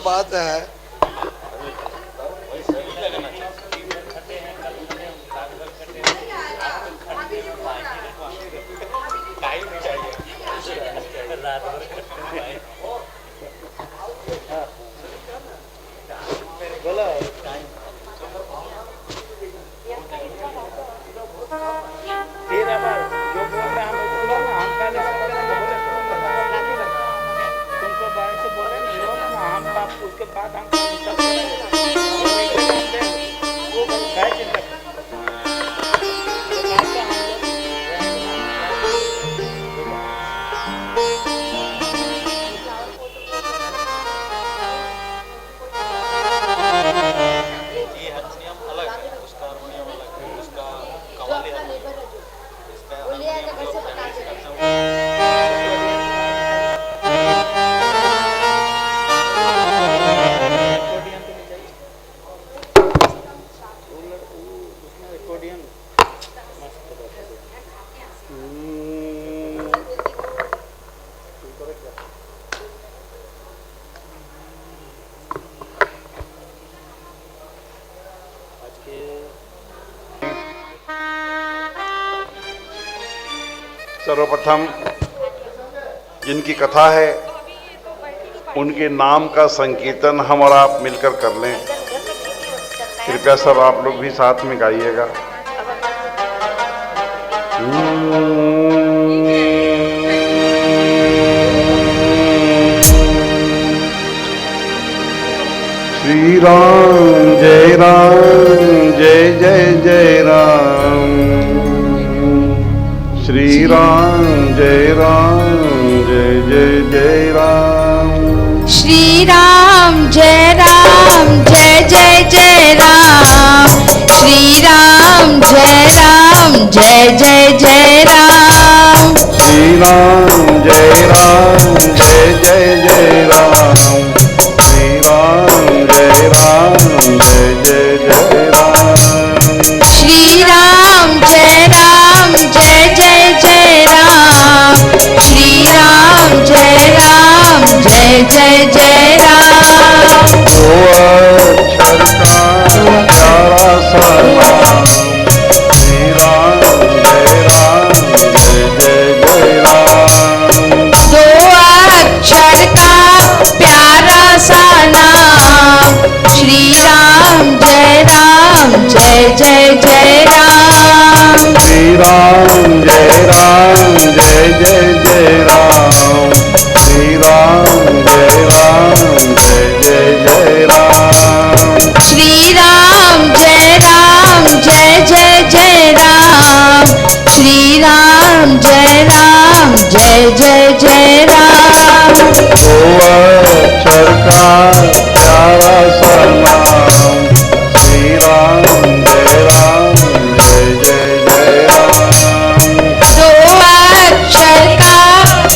बात है। सर्वप्रथम जिनकी कथा है उनके नाम का संकीर्तन हम और आप मिलकर कर लें। कृपया सब आप लोग भी साथ में गाइएगा। श्री राम जय जय जय राम। श्री राम जय जय जय राम। श्री राम जय जय जय राम। श्री राम जय जय जय राम। श्री राम जय जय जय राम। श्री राम जय जय जय राम। श्री राम जय जय जय राम। श्री राम जय जय जय राम। दो अक्षर का प्यारा सा नाम। श्री राम जय जय राम। दो अक्षर का प्यारा सा नाम। श्री राम जय जय राम। श्री राम जय जय राम। श्री राम जय जय राम। श्री राम जय जय राम। श्री राम जय जय राम। दो अक्षर का प्यारा सा नाम। श्री राम जय जय राम। दो अक्षर का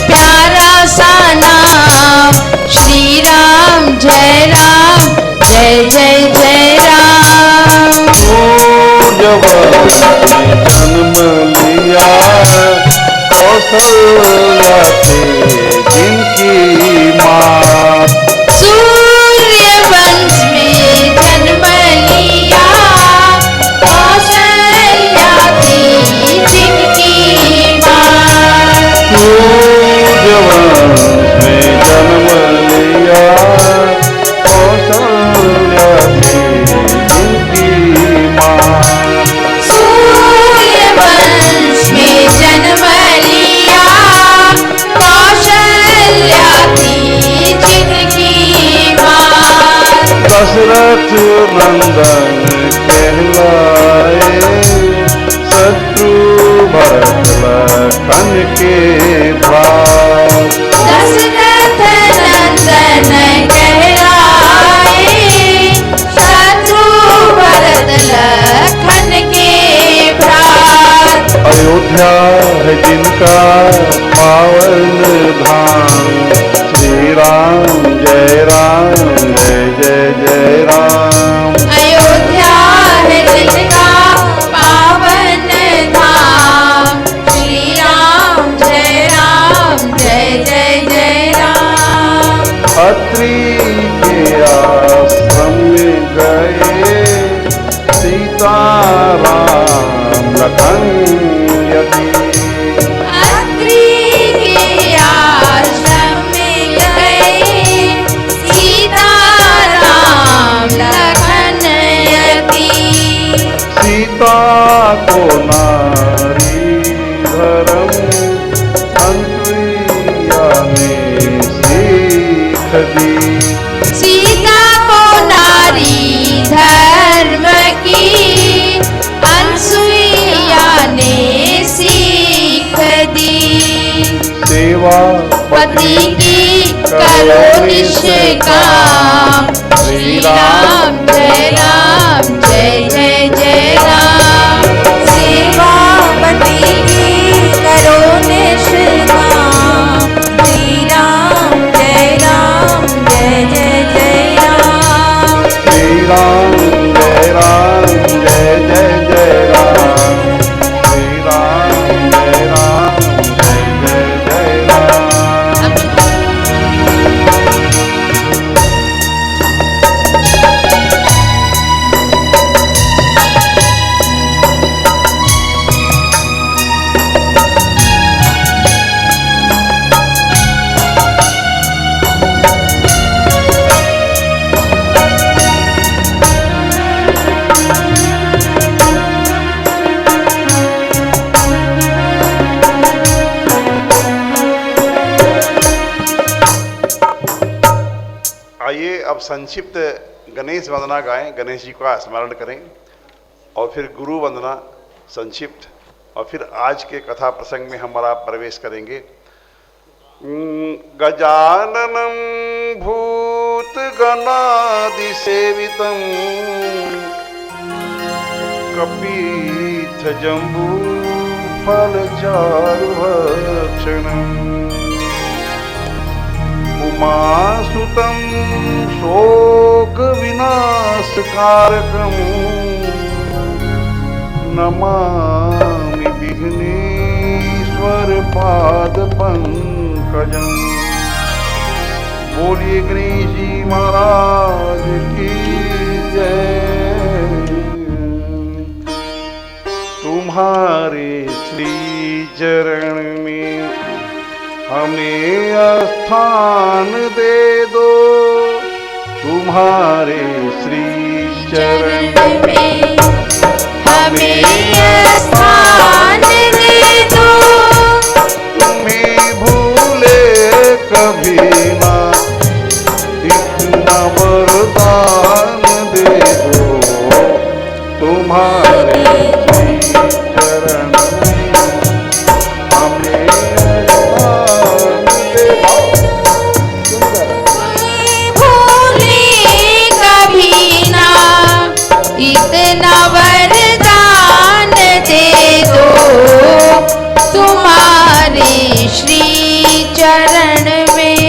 प्यारा सा नाम। श्री राम जय जय जय राम। जब जन्म लिया कौशल्या थी जिनकी माँ। सूर्यवंश में जन्म लिया कौशल्या थी जिनकी माँ। सूर्यवंश में जन्म लिया कौशल्या थी जिनकी माँ। सूर्यवंश में जन्म लिया कौशल्या थी जिनकी माँ। दशरथ नंदन कहलाए शत्रु भरत लखन के भाई। दशरथ नंदन कहलाए शत्रु भरत लखन के भ्रात। अयोध्या है जिनका पावन धाम। श्री राम जय जय राम। अयोध्या है जिनका पावन धाम। श्री राम जय को नारी धर्म संसुईया ने सीख दी। सीता को नारी धर्म की अनसुईया ने सीख दी। सेवा पति की करो निष्काम। श्री राम जय जय जय राम। सेवा पति की करो निष्काम। श्री राम जय जय जय राम। श्री राम जय जय जय राम। श्री राम जय जय जय राम। आइए अब संक्षिप्त गणेश वंदना गाएं, गणेश जी का स्मरण करें और फिर गुरु वंदना संक्षिप्त और फिर आज के कथा प्रसंग में हमारा प्रवेश करेंगे। गजाननं भूत गणादि सेवितं कपीथ जम्बू फल चारुभक्षणम् उमासुतं शोक विनाशकारकं नमामि विघ्नेश्वर पाद पंकजं। बोलिए गणेश जी महाराज की जय। तुम्हारे श्री चरण में हमें स्थान दे दो। तुम्हारे श्री चरण में हमें स्थान दे दो। तुम्हें भूले कभी ना इतना वरदान दे दो। तुम्हारे श्री चरण में हमें इतना वरदान दे दो। तुम्हारे श्री चरण में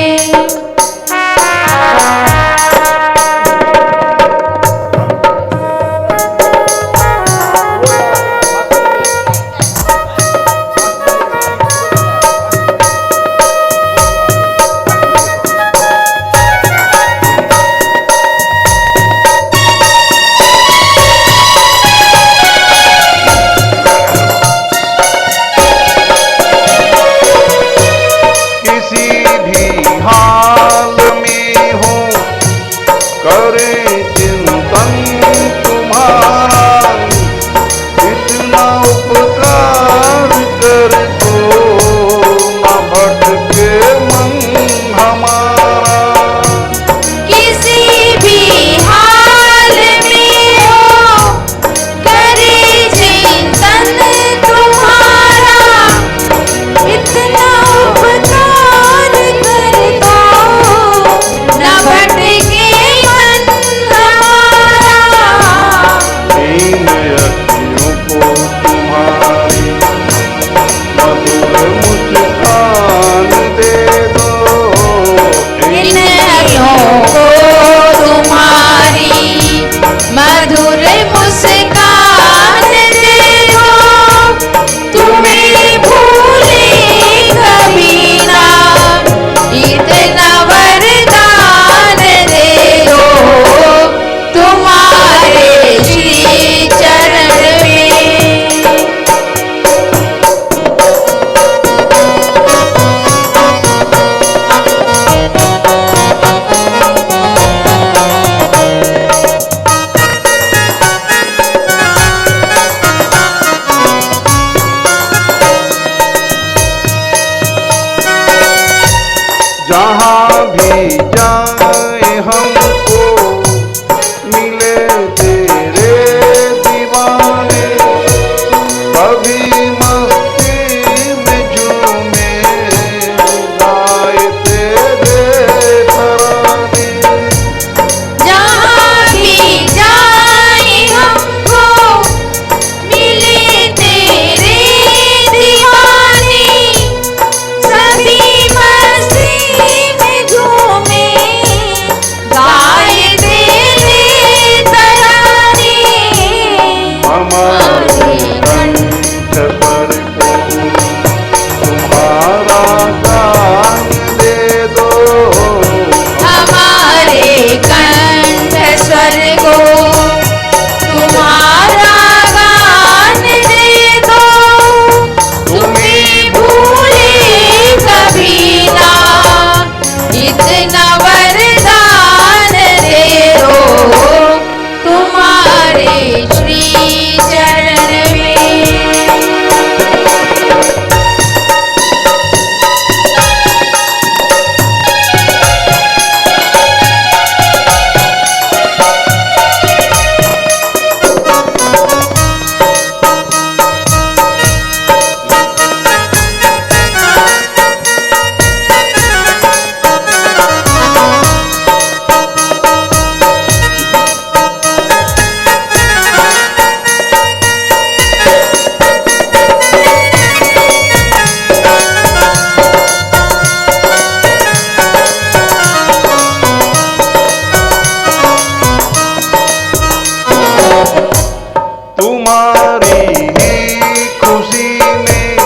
तुम्हारी ही खुशी में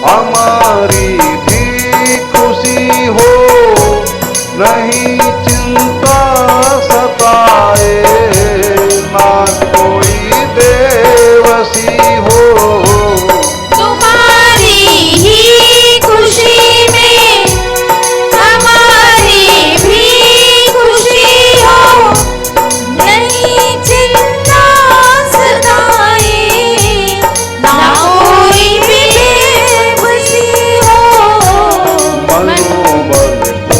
हमारी भी खुशी हो, नहीं चिंता सताए ना कोई बेबसी हो। तुम्हारी ही खुशी में हमारी भी खुशी हो, नहीं चिंता सताए ना कोई बेबसी हो। मनोबल को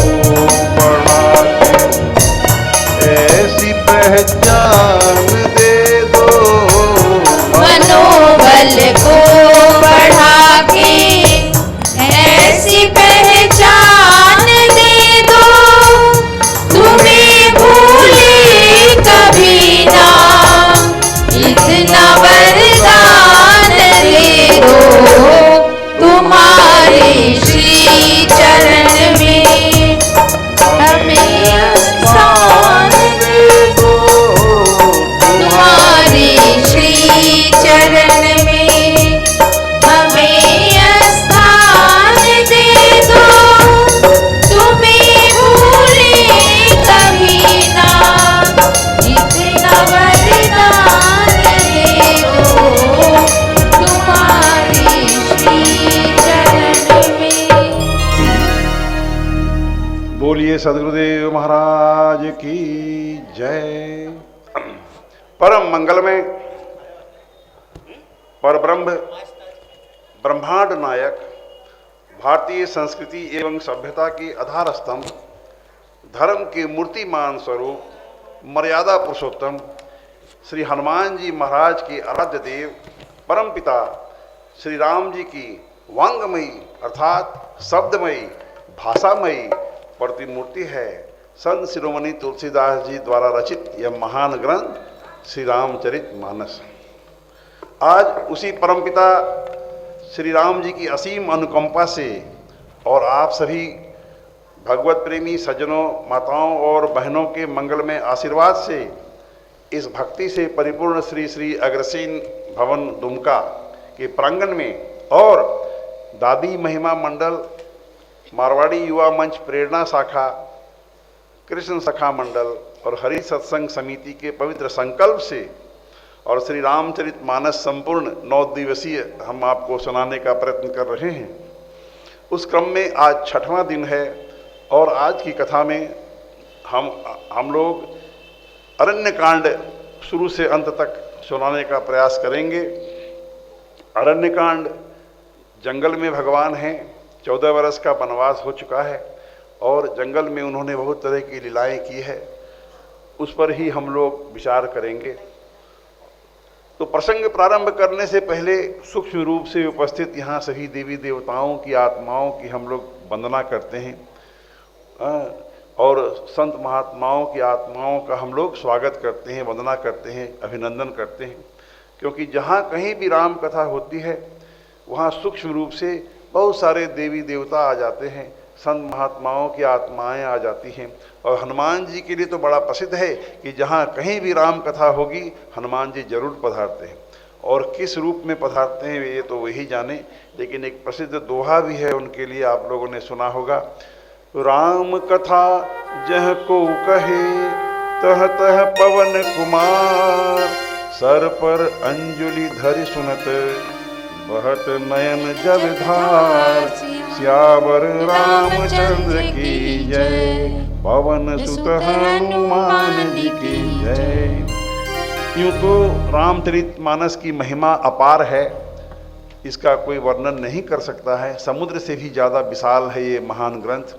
बढ़ा के ऐसी पहचान दे दो, मनोबल को बढ़ा के ऐसी पहचान दे दो, तुम्हें भूले कभी ना इतना वरदान दे दो। तुम्हारे श्री चरण में हमें स्थान दे दो। तुम्हारे श्री चरण में हमें स्थान दे दो, तुम्हें भूले कभी ना इतना वरदान दे दो। तुम्हारे श्री चरण में। बोलिए सदगुरुदेव महाराज की जय। परम मंगल में परब्रह्म ब्रह्मांड नायक, भारतीय संस्कृति एवं सभ्यता के आधार स्तंभ, धर्म के मूर्तिमान स्वरूप, मर्यादा पुरुषोत्तम श्री हनुमान जी महाराज के आराध्य देव परम पिता श्री राम जी की वांगमयी अर्थात शब्दमयी भाषामयी प्रतिमूर्ति है संत शिरोमणि तुलसीदास जी द्वारा रचित यह महान ग्रंथ श्री रामचरित मानस। आज उसी परमपिता श्री राम जी की असीम अनुकंपा से और आप सभी भगवत प्रेमी सज्जनों, माताओं और बहनों के मंगलमय आशीर्वाद से इस भक्ति से परिपूर्ण श्री श्री अग्रसेन भवन दुमका के प्रांगण में और दादी महिमा मंडल, मारवाड़ी युवा मंच प्रेरणा शाखा, कृष्ण सखा मंडल और हरि सत्संग समिति के पवित्र संकल्प से और श्री रामचरित मानस संपूर्ण 9 दिवसीय हम आपको सुनाने का प्रयत्न कर रहे हैं। उस क्रम में आज 6वां दिन है और आज की कथा में हम लोग अरण्यकांड शुरू से अंत तक सुनाने का प्रयास करेंगे। अरण्यकांड, जंगल में भगवान हैं, 14 वर्ष का वनवास हो चुका है और जंगल में उन्होंने बहुत तरह की लीलाएं की है, उस पर ही हम लोग विचार करेंगे। तो प्रसंग प्रारंभ करने से पहले सूक्ष्म रूप से उपस्थित यहाँ सभी देवी देवताओं की आत्माओं की हम लोग वंदना करते हैं और संत महात्माओं की आत्माओं का हम लोग स्वागत करते हैं, वंदना करते हैं, अभिनंदन करते हैं, क्योंकि जहाँ कहीं भी राम कथा होती है वहाँ सूक्ष्म रूप से बहुत सारे देवी देवता आ जाते हैं, संत महात्माओं की आत्माएं आ जाती हैं। और हनुमान जी के लिए तो बड़ा प्रसिद्ध है कि जहाँ कहीं भी राम कथा होगी हनुमान जी जरूर पधारते हैं, और किस रूप में पधारते हैं ये तो वही जाने। लेकिन एक प्रसिद्ध दोहा भी है उनके लिए, आप लोगों ने सुना होगा, राम कथा जह को कहे तह तह पवन कुमार, सर पर अंजुलि धरि सुनत बहत नयन जल धार, सियावर रामचंद्र की जय, पवन सुत हनुमान जी की जय। यूँ तो रामचरित मानस की महिमा अपार है, इसका कोई वर्णन नहीं कर सकता है। समुद्र से भी ज़्यादा विशाल है ये महान ग्रंथ,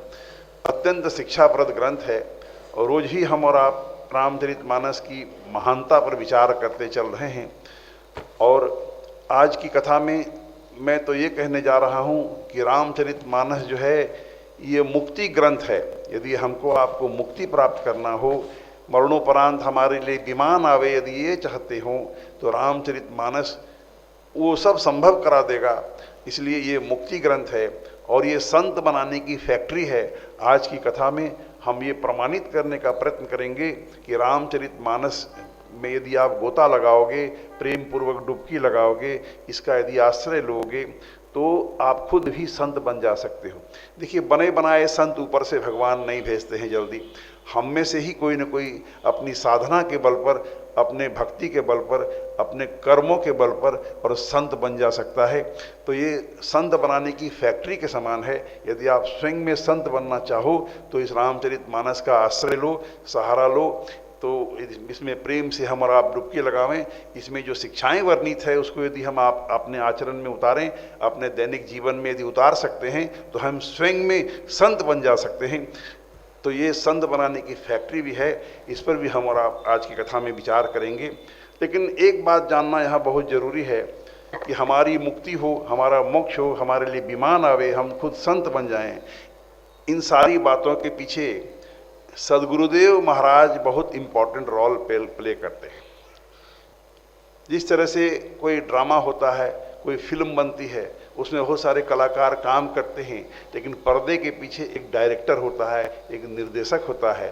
अत्यंत शिक्षाप्रद ग्रंथ है। और रोज ही हम और आप रामचरित मानस की महानता पर विचार करते चल रहे हैं। और आज की कथा में मैं तो ये कहने जा रहा हूँ कि रामचरित मानस जो है ये मुक्ति ग्रंथ है। यदि हमको आपको मुक्ति प्राप्त करना हो, मरणोपरांत हमारे लिए विमान आवे, यदि ये चाहते हो तो रामचरित मानस वो सब संभव करा देगा। इसलिए ये मुक्ति ग्रंथ है और ये संत बनाने की फैक्ट्री है। आज की कथा में हम ये प्रमाणित करने का प्रयत्न करेंगे कि रामचरित मानस में यदि आप गोता लगाओगे, प्रेम पूर्वक डुबकी लगाओगे, इसका यदि आश्रय लोगे, तो आप खुद भी संत बन जा सकते हो। देखिए, बने बनाए संत ऊपर से भगवान नहीं भेजते हैं जल्दी। हम में से ही कोई न कोई अपनी साधना के बल पर, अपने भक्ति के बल पर, अपने कर्मों के बल पर और संत बन जा सकता है। तो ये संत बनाने की फैक्ट्री के समान है। यदि आप स्वयं में संत बनना चाहो तो इस रामचरितमानस का आश्रय लो, सहारा लो। तो इसमें प्रेम से हम और आप डुबकी लगावें। इसमें जो शिक्षाएं वर्णित है उसको यदि हम आप अपने आचरण में उतारें, अपने दैनिक जीवन में यदि उतार सकते हैं, तो हम स्वयं में संत बन जा सकते हैं। तो ये संत बनाने की फैक्ट्री भी है। इस पर भी हम और आप आज की कथा में विचार करेंगे। लेकिन एक बात जानना यहाँ बहुत ज़रूरी है कि हमारी मुक्ति हो, हमारा मोक्ष हो, हमारे लिए विमान आवे, हम खुद संत बन जाएं, इन सारी बातों के पीछे सदगुरुदेव महाराज बहुत इम्पोर्टेंट रोल प्ले करते हैं। जिस तरह से कोई ड्रामा होता है, कोई फिल्म बनती है, उसमें बहुत सारे कलाकार काम करते हैं, लेकिन पर्दे के पीछे एक डायरेक्टर होता है, एक निर्देशक होता है,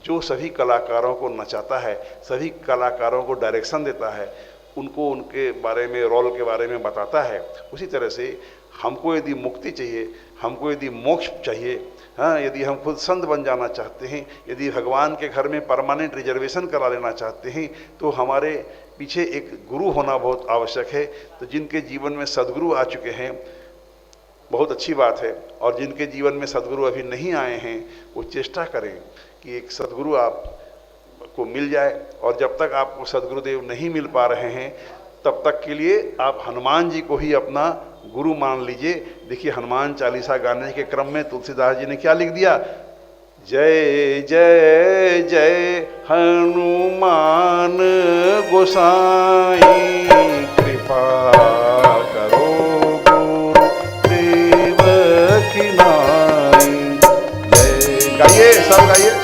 जो सभी कलाकारों को नचाता है, सभी कलाकारों को डायरेक्शन देता है, उनको उनके बारे में, रोल के बारे में बताता है। उसी तरह से हमको यदि मुक्ति चाहिए, हमको यदि मोक्ष चाहिए, हाँ, यदि हम खुद संत बन जाना चाहते हैं, यदि भगवान के घर में परमानेंट रिजर्वेशन करा लेना चाहते हैं, तो हमारे पीछे एक गुरु होना बहुत आवश्यक है। तो जिनके जीवन में सदगुरु आ चुके हैं, बहुत अच्छी बात है। और जिनके जीवन में सदगुरु अभी नहीं आए हैं, वो चेष्टा करें कि एक सदगुरु आपको मिल जाए। और जब तक आपको सदगुरुदेव नहीं मिल पा रहे हैं, तब तक के लिए आप हनुमान जी को ही अपना गुरु मान लीजिए। देखिए, हनुमान चालीसा गाने के क्रम में तुलसीदास जी ने क्या लिख दिया? जय जय जय हनुमान गोसाई, कृपा करो गुरु देव की नाई। जय, गाइए, सब गाइए।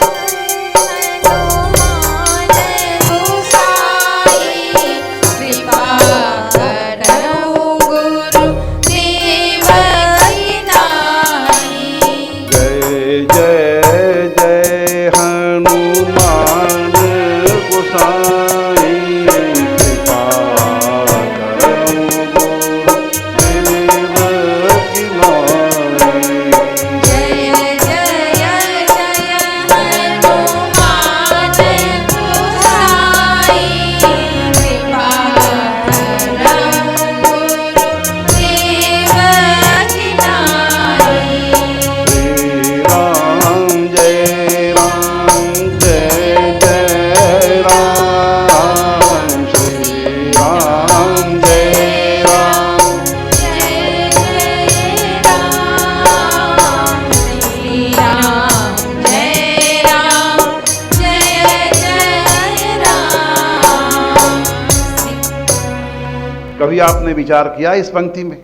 कभी आपने विचार किया इस पंक्ति में?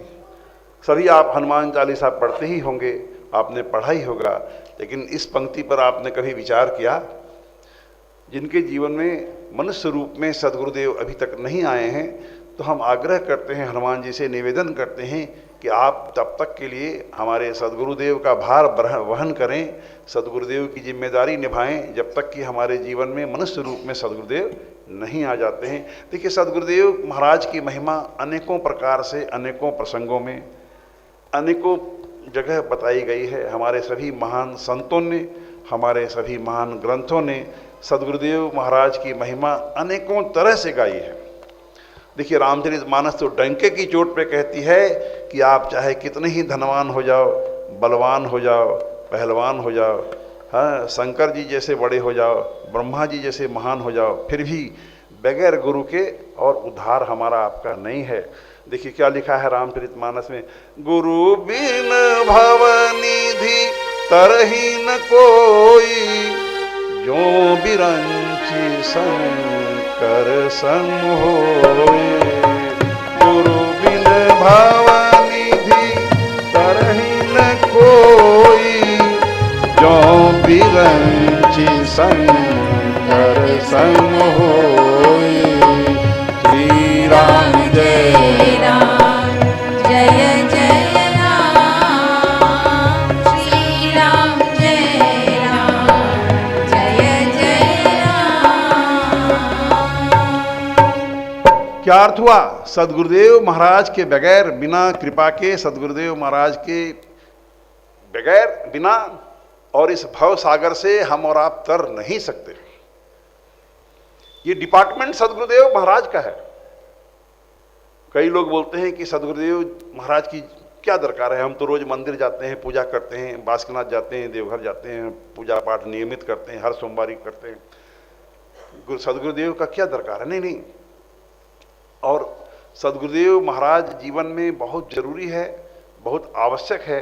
सभी आप हनुमान चालीसा पढ़ते ही होंगे, आपने पढ़ा ही होगा, लेकिन इस पंक्ति पर आपने कभी विचार किया? जिनके जीवन में मनुष्य रूप में सदगुरुदेव अभी तक नहीं आए हैं, तो हम आग्रह करते हैं, हनुमान जी से निवेदन करते हैं कि आप तब तक के लिए हमारे सदगुरुदेव का भार वहन करें, सदगुरुदेव की जिम्मेदारी निभाएं, जब तक कि हमारे जीवन में मनुष्य रूप में सदगुरुदेव नहीं आ जाते हैं। देखिए, सदगुरुदेव महाराज की महिमा अनेकों प्रकार से, अनेकों प्रसंगों में, अनेकों जगह बताई गई है। हमारे सभी महान संतों ने, हमारे सभी महान ग्रंथों ने सदगुरुदेव महाराज की महिमा अनेकों तरह से गाई है। देखिए, रामचरितमानस तो डंके की चोट पे कहती है कि आप चाहे कितने ही धनवान हो जाओ, बलवान हो जाओ, पहलवान हो जाओ, हाँ, शंकर जी जैसे बड़े हो जाओ, ब्रह्मा जी जैसे महान हो जाओ, फिर भी बगैर गुरु के और उद्धार हमारा आपका नहीं है। देखिए क्या लिखा है रामचरितमानस में, गुरु बिन भवनिधि तरहि न कोई, जो बिरंचि शंकर सम होए। गुरु बिन भवनिधि तरहि न कोई, जो बिरंचि शंकर सम होए। श्री राम जय राम, जय जय राम, श्री राम जय राम, जय जय राम। क्या अर्थ हुआ? सदगुरुदेव महाराज के बगैर, बिना कृपा के, सदगुरुदेव महाराज के बगैर, बिना, और इस भव सागर से हम और आप तर नहीं सकते। ये डिपार्टमेंट सदगुरुदेव महाराज का है। कई लोग बोलते हैं कि सदगुरुदेव महाराज की क्या दरकार है, हम तो रोज मंदिर जाते हैं, पूजा करते हैं, बासुकीनाथ जाते हैं, देवघर जाते हैं, पूजा पाठ नियमित करते हैं, हर सोमवारी करते हैं, सदगुरुदेव का क्या दरकार है? नहीं नहीं। और सदगुरुदेव महाराज जीवन में बहुत जरूरी है, बहुत आवश्यक है,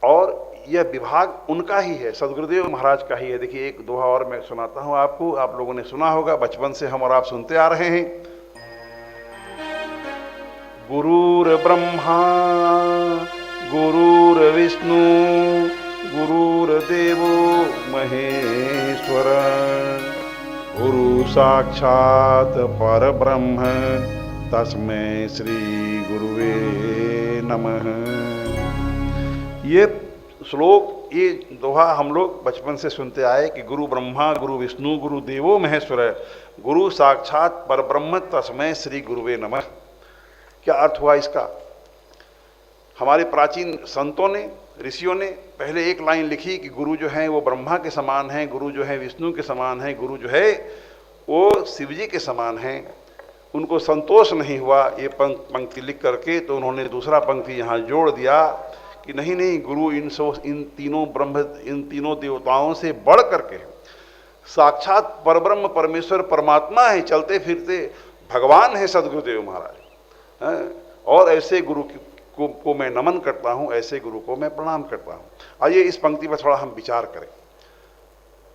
और यह विभाग उनका ही है, सदगुरुदेव महाराज का ही है। देखिए एक दोहा और मैं सुनाता हूं आपको, आप लोगों ने सुना होगा, बचपन से हम और आप सुनते आ रहे हैं। गुरुर ब्रह्मा गुरुर विष्णु गुरुर्देवो महेश्वर गुरु साक्षात परब्रह्म तस्मै श्री गुरुवे नमः। ये श्लोक, ये दोहा हम लोग बचपन से सुनते आए कि गुरु ब्रह्मा गुरु विष्णु गुरु देवो महेश्वर गुरु साक्षात परब्रह्म तस्मै श्री गुरुवे नमः। क्या अर्थ हुआ इसका? हमारे प्राचीन संतों ने, ऋषियों ने पहले एक लाइन लिखी कि गुरु जो हैं वो ब्रह्मा के समान हैं, गुरु जो है विष्णु के समान है, गुरु जो है वो शिव जी के समान हैं। उनको संतोष नहीं हुआ ये पंक्ति लिख करके, तो उन्होंने दूसरा पंक्ति यहाँ जोड़ दिया कि नहीं नहीं, गुरु इन तीनों ब्रह्म, इन तीनों देवताओं से बढ़ करके साक्षात परब्रह्म परमेश्वर परमात्मा है, चलते फिरते भगवान है सदगुरुदेव महाराज। और ऐसे गुरु को मैं नमन करता हूँ, ऐसे गुरु को मैं प्रणाम करता हूँ। आइए इस पंक्ति पर थोड़ा हम विचार करें।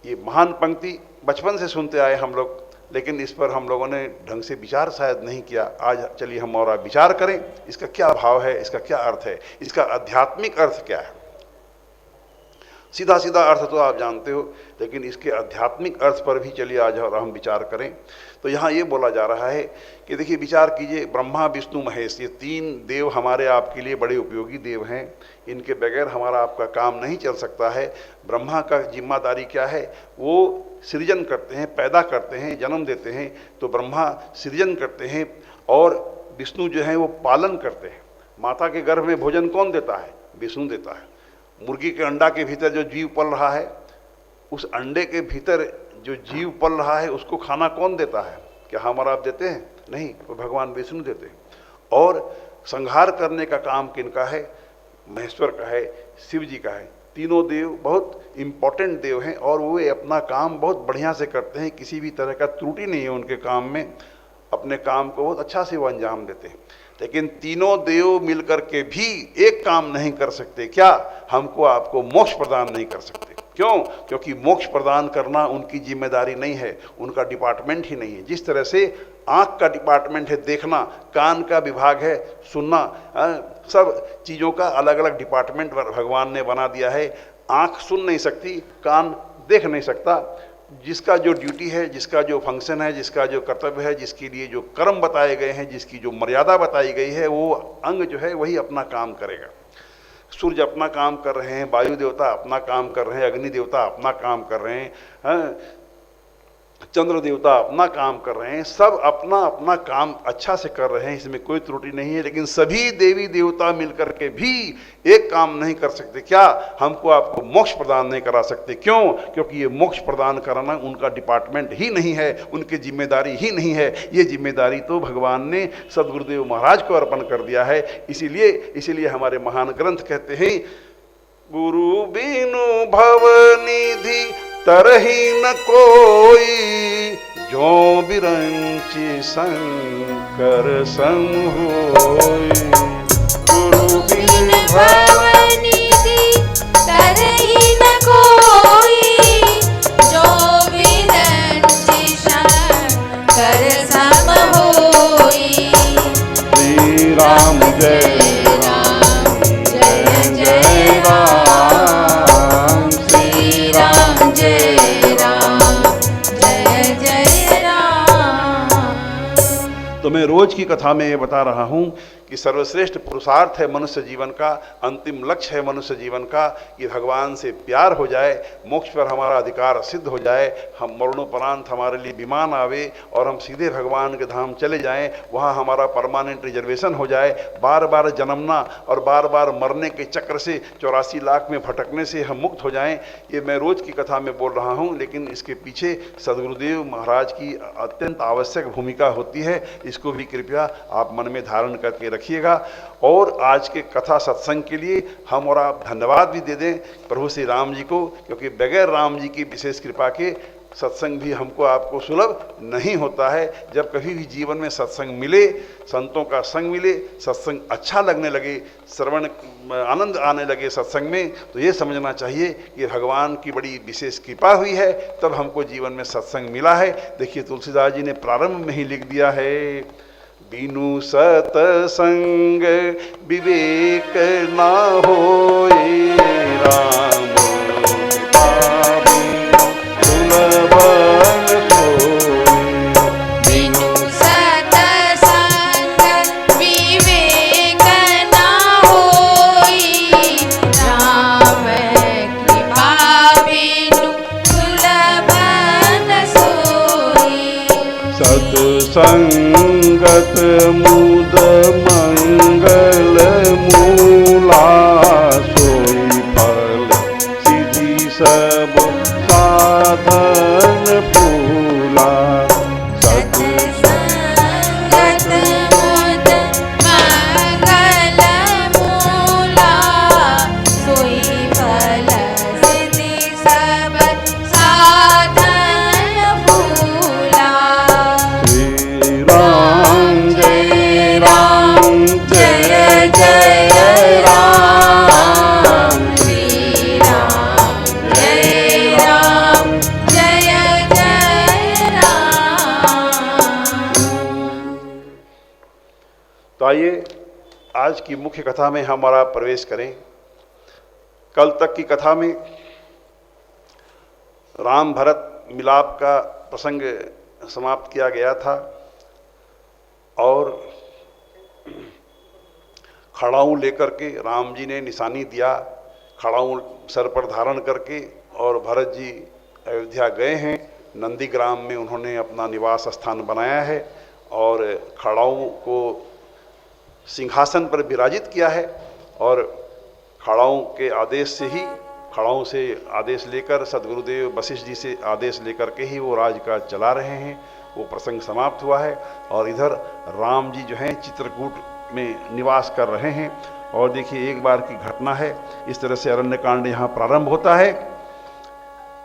ये महान पंक्ति बचपन से सुनते आए हम लोग, लेकिन इस पर हम लोगों ने ढंग से विचार शायद नहीं किया। आज चलिए हम और विचार करें, इसका क्या भाव है, इसका क्या अर्थ है, इसका आध्यात्मिक अर्थ क्या है। सीधा सीधा अर्थ तो आप जानते हो, लेकिन इसके आध्यात्मिक अर्थ पर भी चलिए आज और हम विचार करें। तो यहाँ ये बोला जा रहा है कि देखिए विचार कीजिए, ब्रह्मा विष्णु महेश, ये तीन देव हमारे आपके लिए बड़े उपयोगी देव हैं। इनके बगैर हमारा आपका काम नहीं चल सकता है। ब्रह्मा का जिम्मेदारी क्या है? वो सृजन करते हैं, पैदा करते हैं, जन्म देते हैं, तो ब्रह्मा सृजन करते हैं, और विष्णु जो है वो पालन करते हैं। माता के गर्भ में भोजन कौन देता है? विष्णु देता है। मुर्गी के अंडा के भीतर जो जीव पल रहा है, उस अंडे के भीतर जो जीव पल रहा है, उसको खाना कौन देता है? क्या हम और आप देते हैं? नहीं, वो भगवान विष्णु देते हैं। और संहार करने का काम किनका है? महेश्वर का है, शिव जी का है। तीनों देव बहुत इम्पोर्टेंट देव हैं, और वो अपना काम बहुत बढ़िया से करते हैं, किसी भी तरह का त्रुटि नहीं है उनके काम में, अपने काम को बहुत अच्छा से वो अंजाम देते हैं। लेकिन तीनों देव मिलकर के भी एक काम नहीं कर सकते। क्या? हमको आपको मोक्ष प्रदान नहीं कर सकते। क्यों? क्योंकि मोक्ष प्रदान करना उनकी जिम्मेदारी नहीं है, उनका डिपार्टमेंट ही नहीं है। जिस तरह से आँख का डिपार्टमेंट है देखना, कान का विभाग है सुनना, सब चीज़ों का अलग अलग डिपार्टमेंट भगवान ने बना दिया है। आँख सुन नहीं सकती, कान देख नहीं सकता। जिसका जो ड्यूटी है, जिसका जो फंक्शन है, जिसका जो कर्तव्य है, जिसके लिए जो कर्म बताए गए हैं, जिसकी जो मर्यादा बताई गई है, वो अंग जो है वही अपना काम करेगा। सूर्य अपना काम कर रहे हैं, वायु देवता अपना काम कर रहे हैं, अग्नि देवता अपना काम कर रहे हैं, चंद्र देवता अपना काम कर रहे हैं। सब अपना अपना काम अच्छा से कर रहे हैं, इसमें कोई त्रुटि नहीं है। लेकिन सभी देवी देवता मिलकर के भी एक काम नहीं कर सकते। क्या? हमको आपको मोक्ष प्रदान नहीं करा सकते। क्यों? क्योंकि ये मोक्ष प्रदान कराना उनका डिपार्टमेंट ही नहीं है, उनकी जिम्मेदारी ही नहीं है। ये जिम्मेदारी तो भगवान ने सदगुरुदेव महाराज को अर्पण कर दिया है। इसीलिए हमारे महान ग्रंथ कहते हैं, गुरु बिनु भव निधि तरही न कोई, जो बिरंची शंकर सम होई। गुरु बिन भव निधि तरही न कोई, जो बिरंची शंकर सम होई। श्री राम जय राम, जय जय राम, श्री राम जय राम, जय जय राम। तो मैं रोज की कथा में ये बता रहा हूँ कि सर्वश्रेष्ठ पुरुषार्थ है मनुष्य जीवन का, अंतिम लक्ष्य है मनुष्य जीवन का कि भगवान से प्यार हो जाए, मोक्ष पर हमारा अधिकार सिद्ध हो जाए, हम मरणोपरांत हमारे लिए विमान आवे और हम सीधे भगवान के धाम चले जाएं, वहाँ हमारा परमानेंट रिजर्वेशन हो जाए, बार बार जन्मना और बार बार मरने के चक्र से 84 लाख में भटकने से हम मुक्त हो जाएं। ये मैं रोज की कथा में बोल रहा हूँ, लेकिन इसके पीछे सद्गुरुदेव महाराज की अत्यंत आवश्यक भूमिका होती है। इसको भी कृपया आप मन में धारण करके रखिएगा। और आज के कथा सत्संग के लिए हम और आप धन्यवाद भी दे दें प्रभु श्री राम जी को, क्योंकि बगैर राम जी की विशेष कृपा के सत्संग भी हमको आपको सुलभ नहीं होता है। जब कभी भी जीवन में सत्संग मिले, संतों का संग मिले, सत्संग अच्छा लगने लगे, श्रवण आनंद आने लगे सत्संग में, तो ये समझना चाहिए कि भगवान की बड़ी विशेष कृपा हुई है, तब हमको जीवन में सत्संग मिला है। देखिए तुलसीदास जी ने प्रारंभ में ही लिख दिया है, बिनु सतसंग विवेक ना होए राम संगत मुद मंगल मूला, सोई फल सिद्धि सब साधन फूला। सत्संगत मुद मंगल मूला, सोई फल सिद्धि सब साधन फूला। जय राम जय जय राम, श्री राम जय राम जय जय राम। तो आइए आज की मुख्य कथा में हमारा प्रवेश करें। कल तक की कथा में राम भरत मिलाप का प्रसंग समाप्त किया गया था और खड़ाऊं लेकर के राम जी ने निशानी दिया, खड़ाऊं सर पर धारण करके, और भरत जी अयोध्या गए हैं। नंदीग्राम में उन्होंने अपना निवास स्थान बनाया है और खड़ाऊं को सिंहासन पर विराजित किया है, और खड़ाऊं के आदेश से ही, खड़ाऊं से आदेश लेकर, सदगुरुदेव वशिष्ठ जी से आदेश लेकर के ही वो राजकाज चला रहे हैं। वो प्रसंग समाप्त हुआ है और इधर राम जी जो हैं चित्रकूट में निवास कर रहे हैं। और देखिए एक बार की घटना है, इस तरह से अरण्यकांड यहाँ प्रारंभ होता है।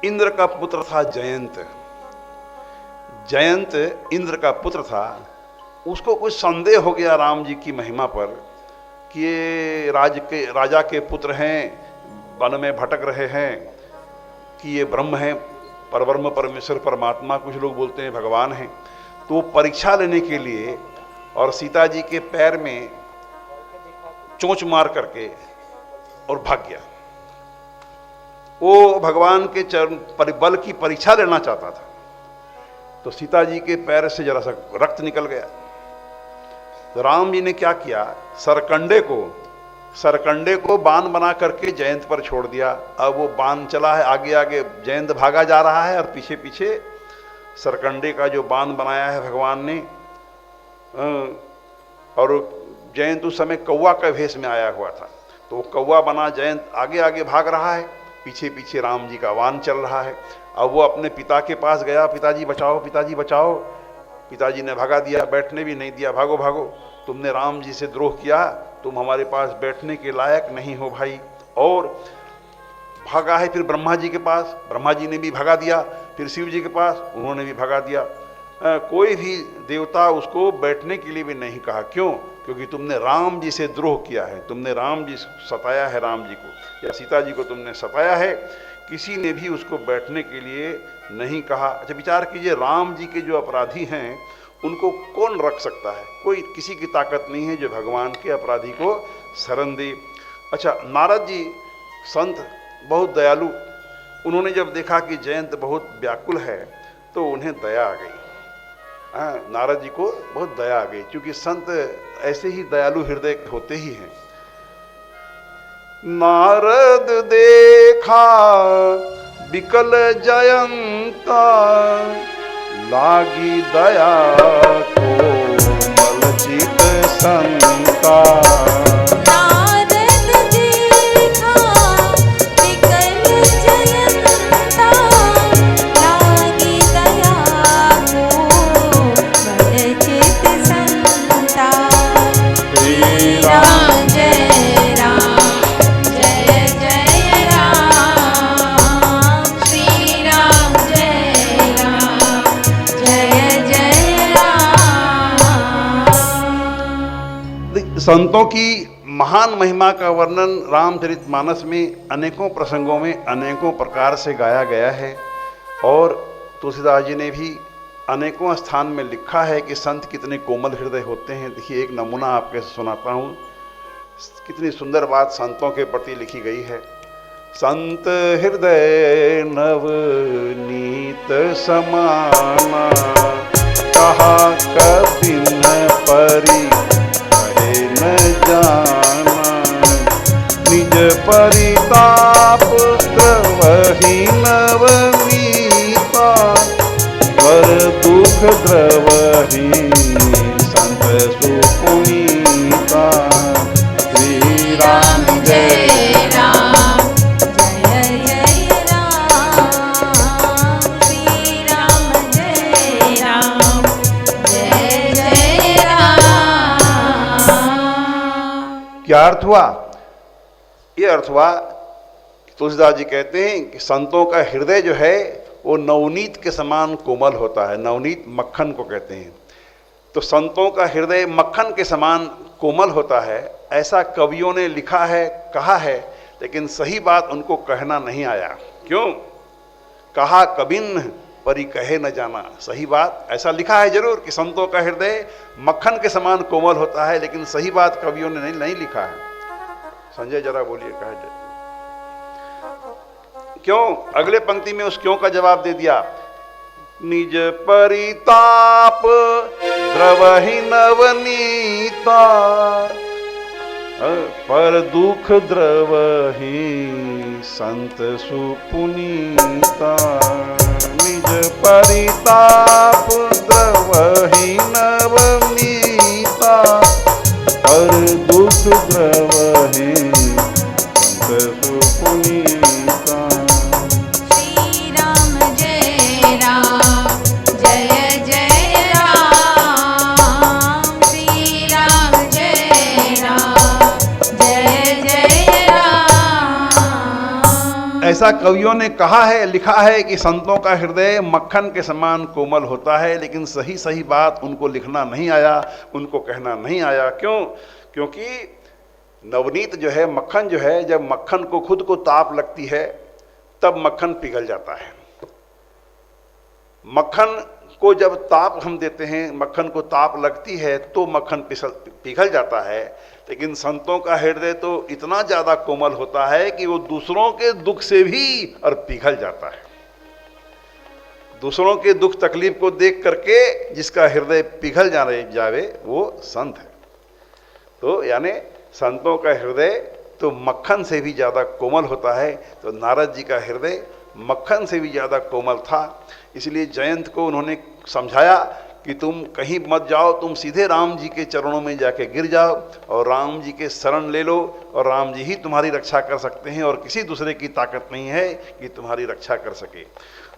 इंद्र का पुत्र था जयंत। जयंत इंद्र का पुत्र था। उसको कुछ संदेह हो गया राम जी की महिमा पर कि ये राजा के पुत्र हैं, वन में भटक रहे हैं, कि ये ब्रह्म हैं, परब्रह्म परमेश्वर परमात्मा, कुछ लोग बोलते हैं भगवान हैं। तो वो परीक्षा लेने के लिए और सीता जी के पैर में चोंच मार करके और भाग गया। वो भगवान के चरण बल की परीक्षा लेना चाहता था। तो सीता जी के पैर से जरा सा रक्त निकल गया। तो राम जी ने क्या किया, सरकंडे को बाण बना करके जयंत पर छोड़ दिया। अब वो बाण चला है, आगे आगे जयंत भागा जा रहा है और पीछे पीछे सरकंडे का जो बाण बनाया है भगवान ने। और जयंत उस समय कौवा के भेष में आया हुआ था, तो वो कौवा बना जयंत आगे आगे भाग रहा है, पीछे पीछे राम जी का वाहन चल रहा है। अब वो अपने पिता के पास गया, पिताजी बचाओ, पिताजी बचाओ। पिताजी ने भगा दिया, बैठने भी नहीं दिया, भागो भागो, तुमने राम जी से द्रोह किया, तुम हमारे पास बैठने के लायक नहीं हो भाई। और भागा है फिर ब्रह्मा जी के पास, ब्रह्मा जी ने भी भगा दिया, फिर शिव जी के पास, उन्होंने भी भगा दिया। कोई भी देवता उसको बैठने के लिए भी नहीं कहा। क्यों? क्योंकि तुमने राम जी से द्रोह किया है, तुमने राम जी सताया है, राम जी को या सीता जी को तुमने सताया है। किसी ने भी उसको बैठने के लिए नहीं कहा। अच्छा विचार कीजिए, राम जी के जो अपराधी हैं उनको कौन रख सकता है? कोई, किसी की ताकत नहीं है जो भगवान के अपराधी को शरण दे। अच्छा, नारद जी संत बहुत दयालु, उन्होंने जब देखा कि जयंत बहुत व्याकुल है तो उन्हें दया आ गई। नारद जी को बहुत दया आ गई, क्योंकि संत ऐसे ही दयालु हृदय होते ही हैं। नारद देखा विकल जयंता, लागी दया को मलचित संता। नारद देखा विकल जयंता, लागी दया को मलचित संता। श्री राम जय राम, जय जय राम। श्री राम जय राम, जय जय राम। संतों की महान महिमा का वर्णन रामचरितमानस में अनेकों प्रसंगों में अनेकों प्रकार से गाया गया है, और तुलसीदास जी ने भी अनेकों स्थान में लिखा है कि संत कितने कोमल हृदय होते हैं। देखिए, एक नमूना आपके सुनाता हूँ, कितनी सुंदर बात संतों के प्रति लिखी गई है। संत हृदय नवनीत समाना, कहा कभी न परी कहे न जाना। निज परिताप द्रवहि नवनीता, पर दुख द्रवहि संत सुपुनीता। श्री राम जय राम, जय जय राम। श्री राम जय राम, जय जय राम। क्या अर्थ हुआ? ये अर्थ हुआ कि तुलसीदास जी कहते हैं कि संतों का हृदय जो है वो नवनीत के समान कोमल होता है। नवनीत मक्खन को कहते हैं। तो संतों का हृदय मक्खन के समान कोमल होता है, ऐसा कवियों ने लिखा है, कहा है, लेकिन सही बात उनको कहना नहीं आया। क्यों? कहा कबिन परी कहे न जाना। सही बात ऐसा लिखा है जरूर कि संतों का हृदय मक्खन के समान कोमल होता है, लेकिन सही बात कवियों ने नहीं लिखा है। संजय जरा बोलिए, कहा जाए क्यों? अगले पंक्ति में उस क्यों का जवाब दे दिया। निज परिताप द्रवहि नवनीता, पर दुख द्रवहि संत सुपुनीता। निज परिताप द्रवहि नवनीता, पर दुख द्रवहि संत सुपुनीता। श्री राम जय राम, जय जय राम। श्री राम जय राम, जय जय राम। ऐसा कवियों ने कहा है, लिखा है कि संतों का हृदय मक्खन के समान कोमल होता है, लेकिन सही सही बात उनको लिखना नहीं आया, उनको कहना नहीं आया। क्यों? क्योंकि नवनीत जो है, मक्खन जो है, जब मक्खन को खुद को ताप लगती है तब मक्खन पिघल जाता है। मक्खन को जब ताप हम देते हैं, मक्खन को ताप लगती है तो मक्खन पिघल जाता है। लेकिन संतों का हृदय तो इतना ज़्यादा कोमल होता है कि वो दूसरों के दुख से भी और पिघल जाता है। दूसरों के दुख तकलीफ को देख करके जिसका हृदय पिघल जावे वो संत है। तो यानी संतों का हृदय तो मक्खन से भी ज़्यादा कोमल होता है। तो नारद जी का हृदय मक्खन से भी ज़्यादा कोमल था। इसलिए जयंत को उन्होंने समझाया कि तुम कहीं मत जाओ, तुम सीधे राम जी के चरणों में जाके गिर जाओ और राम जी के शरण ले लो, और राम जी ही तुम्हारी रक्षा कर सकते हैं, और किसी दूसरे की ताकत नहीं है कि तुम्हारी रक्षा कर सके।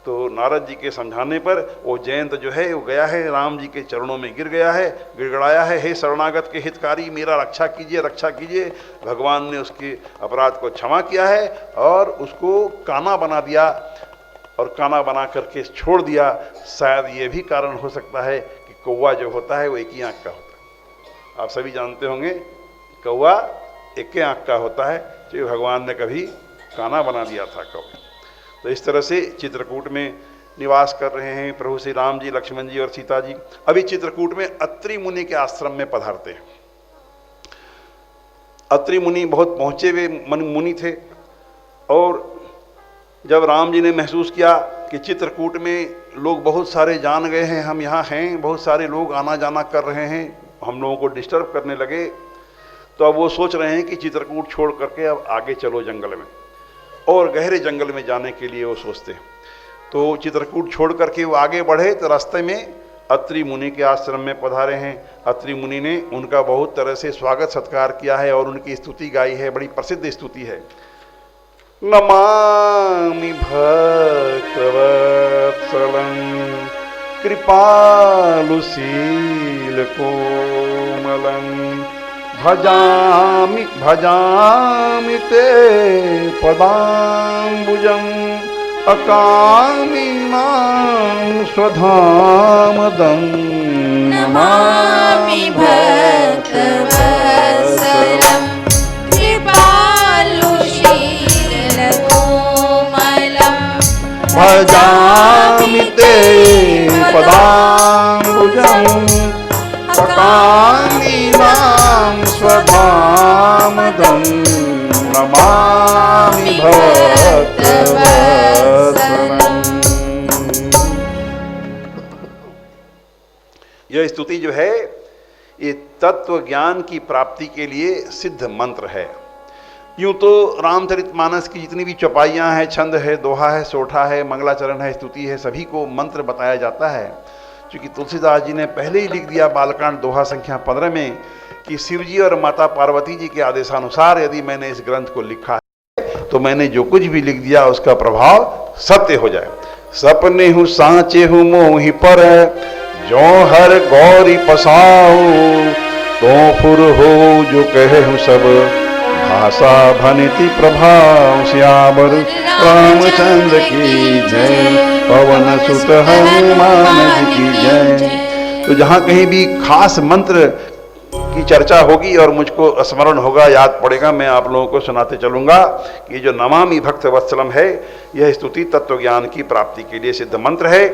तो नारद जी के समझाने पर वो जयंत जो है वो गया है, राम जी के चरणों में गिर गया है, गिड़गड़ाया है, हे शरणागत के हितकारी, मेरा रक्षा कीजिए, रक्षा कीजिए। भगवान ने उसके अपराध को क्षमा किया है और उसको काना बना दिया, और काना बना करके छोड़ दिया। शायद ये भी कारण हो सकता है कि कौवा जो होता है वो एक ही आँख का होता है। आप सभी जानते होंगे कौवा एक ही आँख का होता है, तो भगवान ने कभी काना बना दिया था कौवा। तो इस तरह से चित्रकूट में निवास कर रहे हैं प्रभु श्री राम जी, लक्ष्मण जी और सीता जी। अभी चित्रकूट में अत्रि मुनि के आश्रम में पधारते हैं। अत्रि मुनि बहुत पहुँचे हुए मुनि थे, और जब राम जी ने महसूस किया कि चित्रकूट में लोग बहुत सारे जान गए हैं हम यहाँ हैं, बहुत सारे लोग आना जाना कर रहे हैं, हम लोगों को डिस्टर्ब करने लगे। तो अब वो सोच रहे हैं कि चित्रकूट छोड़ करके अब आगे चलो जंगल में, और गहरे जंगल में जाने के लिए वो सोचते हैं। तो चित्रकूट छोड़ करके वो आगे बढ़े तो रास्ते में अत्रि मुनि के आश्रम में पधारे हैं। अत्रि मुनि ने उनका बहुत तरह से स्वागत सत्कार किया है और उनकी स्तुति गाई है, बड़ी प्रसिद्ध स्तुति है। नमामि भक्तवत्सलं कृपालुशील कोमलं भजामि भजामि ते पदाम्बुजम् अकामिनां स्वधामदं नमामि भक्तवत्सलं कृपालुशीलकोमलं भजामि ते पदाम्बुजम् अकामिनां स्वधामदं नमामि भक्तवत्सलं। यह स्तुति जो है ये तत्व ज्ञान की प्राप्ति के लिए सिद्ध मंत्र है। यूं तो रामचरितमानस की जितनी भी चौपाइयाँ हैं, छंद है, दोहा है, सोठा है, मंगलाचरण है, स्तुति है, सभी को मंत्र बताया जाता है। क्योंकि तुलसीदास जी ने पहले ही लिख दिया बालकांड दोहा संख्या 15 में कि शिव जी और माता पार्वती जी के आदेशानुसार यदि मैंने इस ग्रंथ को लिखा है तो मैंने जो कुछ भी लिख दिया उसका प्रभाव सत्य हो जाए। सपने हूँ सांचे हूँ मोहि पर जो हर गौरी पसाऊ तो फुर हो जो कहे हूँ सब भाषा भनिति प्रभाव श्यावर रामचंद्र की जय पवन सुत हनुमान जी की जय। तो जहाँ कहीं भी खास मंत्र की चर्चा होगी और मुझको स्मरण होगा, याद पड़ेगा, मैं आप लोगों को सुनाते चलूंगा कि जो नमामि भक्त वत्सलम है यह स्तुति तत्व ज्ञान की प्राप्ति के लिए सिद्ध मंत्र है।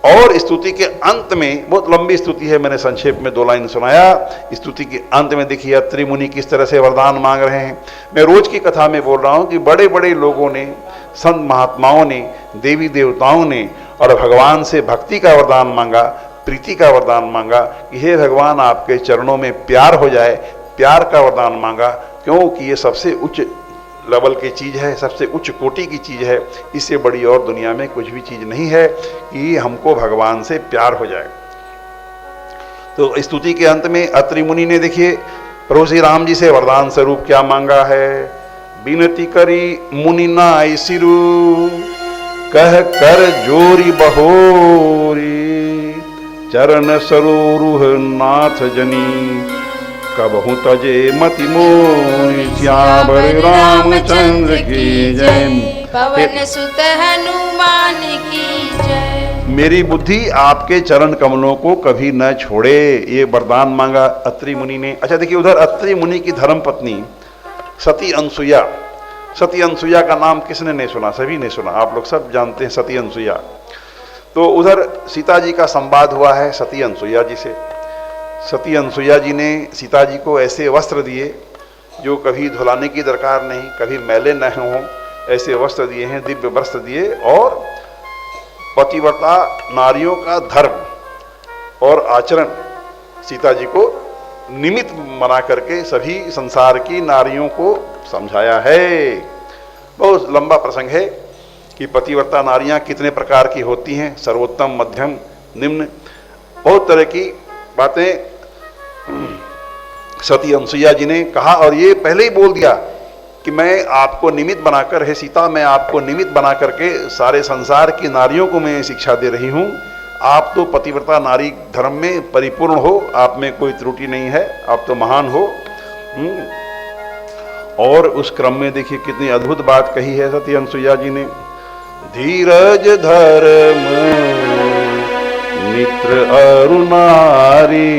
और स्तुति के अंत में, बहुत लंबी स्तुति है, मैंने संक्षेप में 2 लाइन सुनाया। स्तुति के अंत में देखिए अत्रि मुनि किस तरह से वरदान मांग रहे हैं। मैं रोज की कथा में बोल रहा हूँ कि बड़े बड़े लोगों ने, संत महात्माओं ने, देवी देवताओं ने और भगवान से भक्ति का वरदान मांगा, प्रीति का वरदान मांगा कि हे भगवान आपके चरणों में प्यार हो जाए, प्यार का वरदान मांगा। क्योंकि ये सबसे उच्च लेवल की चीज़ है, सबसे उच्च कोटि की चीज़ है। इससे बड़ी और दुनिया में कुछ भी चीज़ नहीं है कि हमको भगवान से प्यार हो जाए। तो स्तुति के अंत में अत्रि मुनि ने देखिए प्रभु श्री राम जी से वरदान स्वरूप क्या मांगा है। विनती करी मुनि नाई सिरु कह कर जोरी बहोरी चरण सरोरुह नाथ जनी कबहु तजे मति मोहि श्यावर रामचंद्र की जय पवन सुत हनुमान की जय। मेरी बुद्धि आपके चरण कमलों को कभी न छोड़े, ये वरदान मांगा अत्रि मुनि ने। अच्छा देखिए उधर अत्रि मुनि की धर्म पत्नी सती अनसुईया, सती अनसुईया का नाम किसने नहीं सुना? सभी ने सुना, आप लोग सब जानते हैं सती अनसुईया। तो उधर सीता जी का संवाद हुआ है सती अनसुईया जी से। सती अनसुईया जी ने सीता जी को ऐसे वस्त्र दिए जो कभी धुलाने की दरकार नहीं, कभी मैले न हों, ऐसे वस्त्र दिए हैं, दिव्य वस्त्र दिए। और पतिव्रता नारियों का धर्म और आचरण सीता जी को निमित्त बना करके सभी संसार की नारियों को समझाया है। बहुत लंबा प्रसंग है कि पतिव्रता नारियां कितने प्रकार की होती हैं, सर्वोत्तम, मध्यम, निम्न, बहुत तरह की बातें सती अनसुईया जी ने कहा। और ये पहले ही बोल दिया कि मैं आपको निमित्त बनाकर, हे सीता, मैं आपको निमित्त बना करके सारे संसार की नारियों को मैं शिक्षा दे रही हूँ। आप तो पतिव्रता नारी धर्म में परिपूर्ण हो, आप में कोई त्रुटि नहीं है, आप तो महान हो। और उस क्रम में देखिए कितनी अद्भुत बात कही है सती अनसुईया जी ने। धीरज धर्म मित्र अरुणारी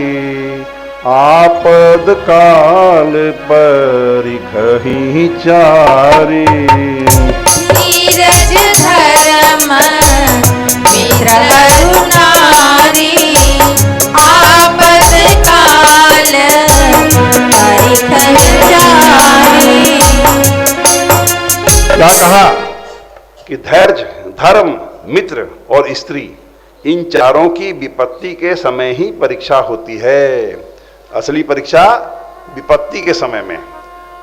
आपद काल परिखहि चारी। धीरज धर्म मित्र अरुणारी आपद काल परिखहि चारी। क्या कहा कि धैर्य, धर्म, मित्र और स्त्री इन चारों की विपत्ति के समय ही परीक्षा होती है। असली परीक्षा विपत्ति के समय में।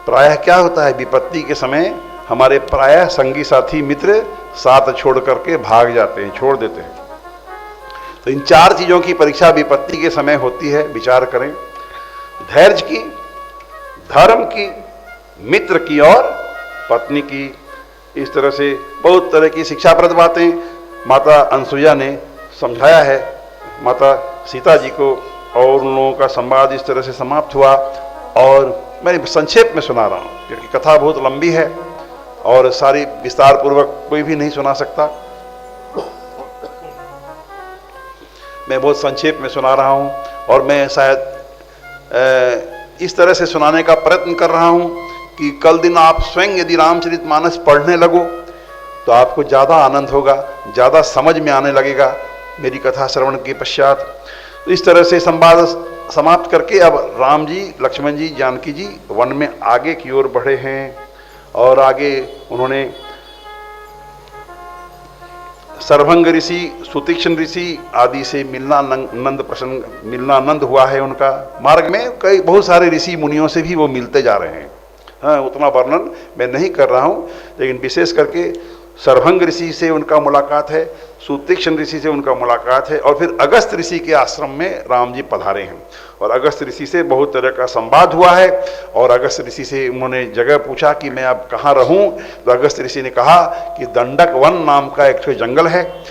प्रायः क्या होता है, विपत्ति के समय हमारे प्रायः संगी साथी मित्र साथ छोड़ करके भाग जाते हैं, छोड़ देते हैं। तो इन चार चीजों की परीक्षा विपत्ति के समय होती है। विचार करें, धैर्य की, धर्म की, मित्र की और पत्नी की। इस तरह से बहुत तरह की शिक्षाप्रद बातें माता अनसुईया ने समझाया है माता सीता जी को, और उन लोगों का संवाद इस तरह से समाप्त हुआ। और मैं संक्षेप में सुना रहा हूँ क्योंकि कथा बहुत लंबी है और सारी विस्तार पूर्वक कोई भी नहीं सुना सकता। मैं बहुत संक्षेप में सुना रहा हूँ और मैं शायद इस तरह से सुनाने का प्रयत्न कर रहा हूँ कि कल दिन आप स्वयं यदि रामचरितमानस पढ़ने लगो तो आपको ज़्यादा आनंद होगा, ज़्यादा समझ में आने लगेगा मेरी कथा श्रवण के पश्चात। तो इस तरह से संवाद समाप्त करके अब राम जी, लक्ष्मण जी, जानकी जी वन में आगे की ओर बढ़े हैं और आगे उन्होंने सर्वभंग ऋषि, सुतीक्ष्ण ऋषि आदि से मिलनानंद हुआ है उनका। मार्ग में कई बहुत सारे ऋषि मुनियों से भी वो मिलते जा रहे हैं। हाँ, उतना वर्णन मैं नहीं कर रहा हूँ, लेकिन विशेष करके सर्वभंग ऋषि से उनका मुलाकात है, सुतीक्ष्ण ऋषि से उनका मुलाकात है और फिर अगस्त ऋषि के आश्रम में राम जी पधारे हैं और अगस्त ऋषि से बहुत तरह का संवाद हुआ है। और अगस्त ऋषि से उन्होंने जगह पूछा कि मैं अब कहाँ रहूं, तो अगस्त ऋषि ने कहा कि दंडक वन नाम का एक जंगल है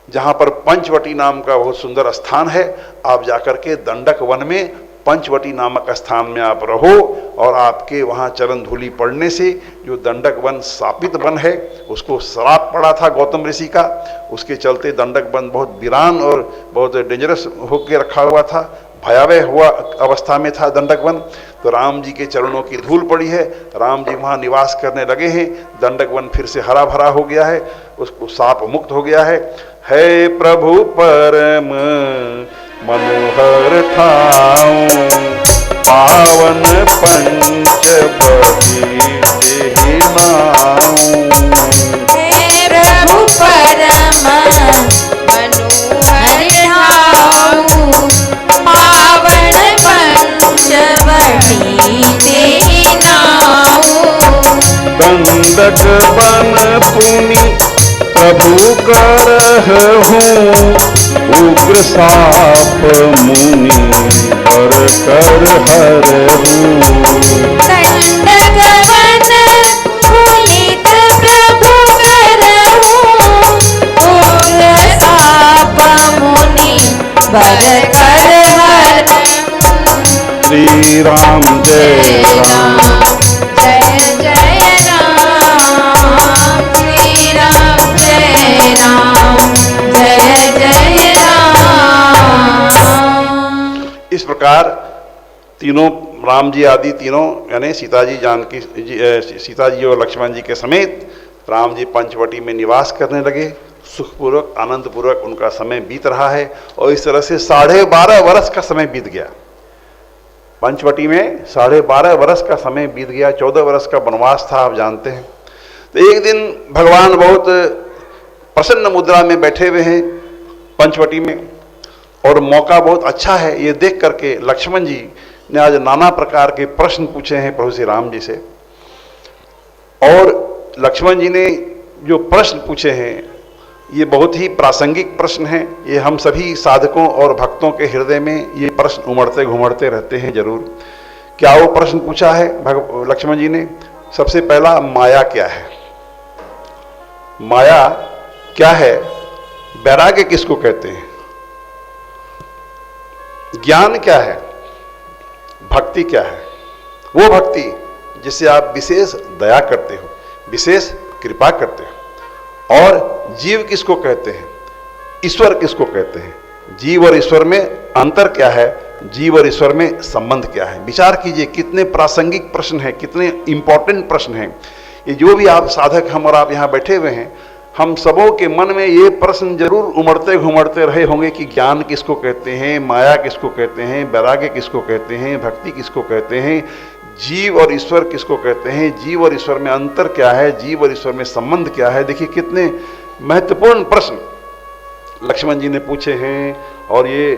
जहाँ पर पंचवटी नाम का बहुत सुंदर स्थान है। आप जाकर के दंडक वन में पंचवटी नामक स्थान में आप रहो और आपके वहाँ चरण धूलि पड़ने से जो दंडक वन शापित वन है, उसको श्राप पड़ा था गौतम ऋषि का, उसके चलते दंडक वन बहुत वीरान और बहुत डेंजरस होकर रखा हुआ था, भयावह हुआ अवस्था में था दंडक वन। तो राम जी के चरणों की धूल पड़ी है, राम जी वहाँ निवास करने लगे हैं, दंडक वन फिर से हरा भरा हो गया है, उसको शाप मुक्त हो गया है। हे प्रभु परम मनोहर ठाऊं, पावन पंचवटी तेहि नाऊं। हे प्रभु परम मनोहर ठाऊं, पावन पंचवटी तेहि नाऊं। दंडक वन पुनि प्रभु करहूं, उग्र साप मुनि बर कर हरहूं। दंडक वन पुनीत प्रभु करहूं, उग्र साप मुनि बर कर हरहूं। श्री राम जय राम, जय जय राम, श्री राम जय राम, जय जय राम। इस प्रकार तीनों राम जी आदि तीनों यानी सीता जी, जानकी जी, सीता जी और लक्ष्मण जी के समेत राम जी पंचवटी में निवास करने लगे। सुखपूर्वक आनंदपूर्वक उनका समय बीत रहा है और इस तरह से 12.5 वर्ष का समय बीत गया। पंचवटी में 12.5 वर्ष का समय बीत गया। 14 वर्ष का वनवास था, आप जानते हैं। तो एक दिन भगवान बहुत प्रसन्न मुद्रा में बैठे हुए हैं पंचवटी में और मौका बहुत अच्छा है ये देख करके लक्ष्मण जी ने आज नाना प्रकार के प्रश्न पूछे हैं प्रभु श्री राम जी से। और लक्ष्मण जी ने जो प्रश्न पूछे हैं ये बहुत ही प्रासंगिक प्रश्न हैं। ये हम सभी साधकों और भक्तों के हृदय में ये प्रश्न उमड़ते घुमड़ते रहते हैं जरूर। क्या वो प्रश्न पूछा है लक्ष्मण जी ने? सबसे पहला, माया क्या है? माया क्या है? वैराग्य किसको कहते हैं? ज्ञान क्या है? भक्ति क्या है? वो भक्ति जिससे आप विशेष दया करते हो, विशेष कृपा करते हो। और जीव किसको कहते हैं? ईश्वर किसको कहते हैं? जीव और ईश्वर में अंतर क्या है? जीव और ईश्वर में संबंध क्या है? विचार कीजिए, कितने प्रासंगिक प्रश्न हैं, कितने इंपॉर्टेंट प्रश्न हैं। ये जो भी आप साधक हम और आप यहाँ बैठे हुए हैं, हम सबों के मन में ये प्रश्न जरूर उमड़ते घुमड़ते रहे होंगे कि ज्ञान किसको कहते हैं, माया किसको कहते हैं, वैराग्य किसको कहते हैं, भक्ति किसको कहते हैं, जीव और ईश्वर किसको कहते हैं, जीव और ईश्वर में अंतर क्या है, जीव और ईश्वर में संबंध क्या है। देखिए कितने महत्वपूर्ण प्रश्न लक्ष्मण जी ने पूछे हैं। और ये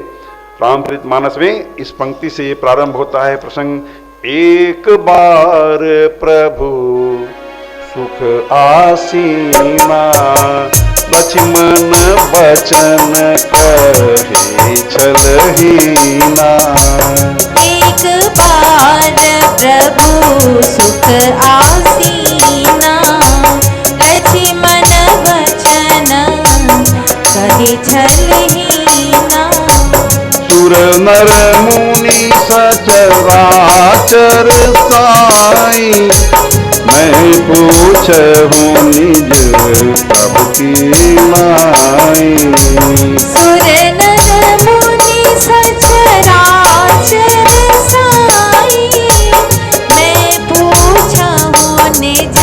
रामचरितमानस में इस पंक्ति से ये प्रारंभ होता है प्रसंग। एक बार प्रभु सुख आसीना, लक्ष्मण बचन कहे छलहीना। एक बार प्रभु सुख आसीना, लक्ष्मण वचन कहे छलहीना। सुर नर मुनि सचराचर साई, मैं पूछहूँ निज प्रभु की नाई। सुर नर मुनि सचराचर साई, मैं पूछहूँ निज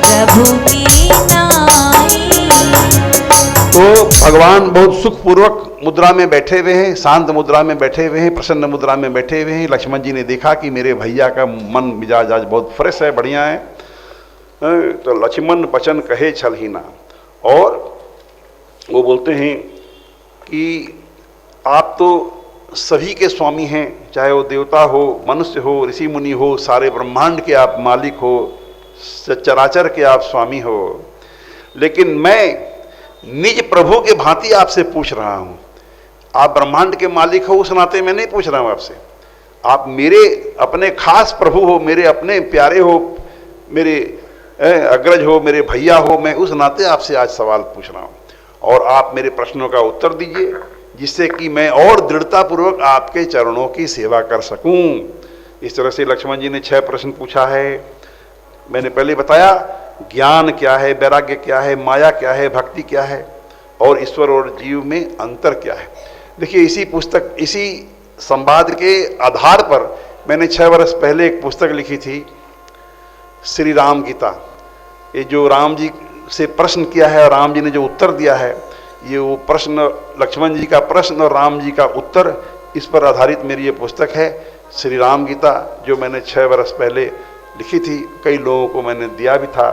प्रभु की नाई। तो भगवान बहुत सुखपूर्वक मुद्रा में बैठे हुए हैं, शांत मुद्रा में बैठे हुए हैं, प्रसन्न मुद्रा में बैठे हुए हैं। लक्ष्मण जी ने देखा कि मेरे भैया का मन मिजाज आज बहुत फ्रेश है, बढ़िया है। तो लक्ष्मण बचन कहे छलहीना, और वो बोलते हैं कि आप तो सभी के स्वामी हैं, चाहे वो देवता हो, मनुष्य हो, ऋषि मुनि हो, सारे ब्रह्मांड के आप मालिक हो, चराचर के आप स्वामी हो। लेकिन मैं निज प्रभु के भांति आपसे पूछ रहा हूं। आप ब्रह्मांड के मालिक हो, उस नाते मैं नहीं पूछ रहा हूं आपसे। आप मेरे अपने खास प्रभु हो, मेरे अपने प्यारे हो, मेरे अग्रज हो, मेरे भैया हो, मैं उस नाते आपसे आज सवाल पूछ रहा हूं। और आप मेरे प्रश्नों का उत्तर दीजिए, जिससे कि मैं और दृढ़तापूर्वक आपके चरणों की सेवा कर सकूं। इस तरह से लक्ष्मण जी ने 6 प्रश्न पूछा है। मैंने पहले बताया ज्ञान क्या है, वैराग्य क्या है, माया क्या है, भक्ति क्या है, और ईश्वर और जीव में अंतर क्या है। देखिए, इसी पुस्तक, इसी संवाद के आधार पर मैंने 6 वर्ष पहले एक पुस्तक लिखी थी, श्री राम गीता। ये जो राम जी से प्रश्न किया है और राम जी ने जो उत्तर दिया है, ये वो प्रश्न, लक्ष्मण जी का प्रश्न और राम जी का उत्तर, इस पर आधारित मेरी ये पुस्तक है श्री राम गीता, जो मैंने 6 वर्ष पहले लिखी थी। कई लोगों को मैंने दिया भी था।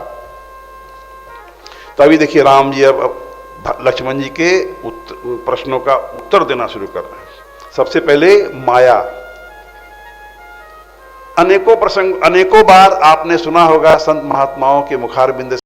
तो अभी देखिए, राम जी अब लक्ष्मण जी के प्रश्नों का उत्तर देना शुरू कर रहे हैं। सबसे पहले माया। अनेकों प्रसंग, अनेकों बार आपने सुना होगा संत महात्माओं के मुखारबिंद